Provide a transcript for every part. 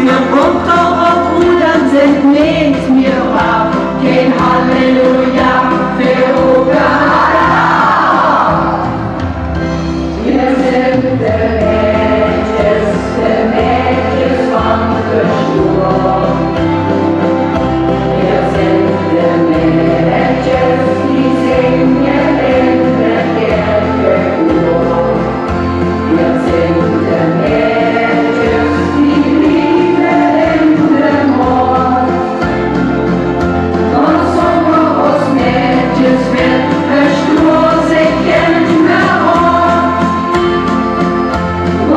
Wir runter auf Rudern sind nicht mehr wahr. Kein Halleluja für Uganda. Wir sind der Mädchen von der Sturm. Wir sind der Mädchen, die singen in der Kirche. Wir sind der Mädchen, die lieben in der Mord. Und Sommer aus Mädchen wird verstur sich in der Ort.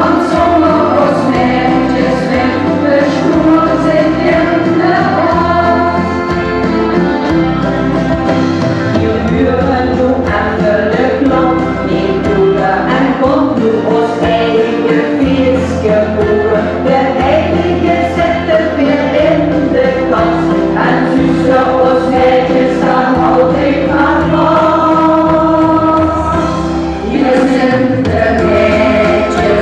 Und Sommer aus Mädchen wird verstur sich in der Ort. Hier hören du andere Glocken, die Bruder ankommt, du aus heilige Fiesgeboren. Der heilige Sätte wird in der Kost, ein süßer aus Mädchen, dann haut ich mal raus. Wir sind der Mädchen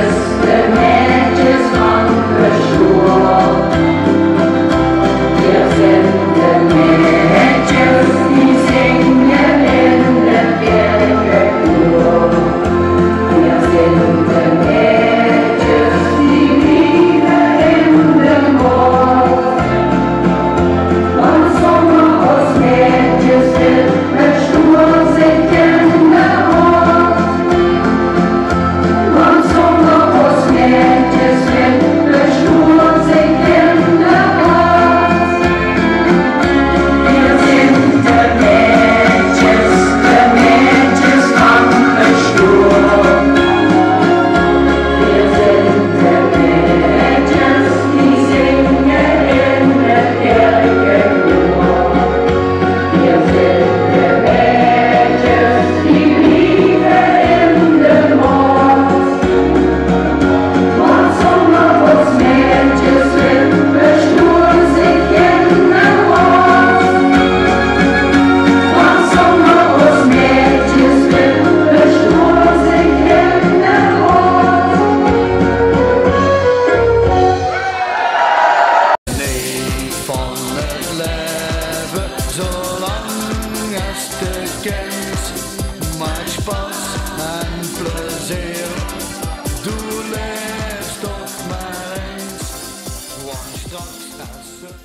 von der Sturm. Wir sind der Mädchen, die singen in der Kirche. Wir sind der Mädchen, die lieben in der Mord. Und Sommer aus Mädchen wird verstur sich in der Mord. Und Sommer aus Mädchen wird verstur sich in der Mord. Wir sind der Mädchen von der Sturm. Wir sind der Mädchen, die singen in der Kirche. Wir sind der Mädchen, die lieben in der Mord. Und Sommer aus Mädchen wird verstur sich in der Mord. Und Sommer aus Mädchen wird verstur sich in der Mord. Nee, van het leven, zolang als de kent, maakt Spaß en plezier. Doe leefst toch maar eens, want straks als het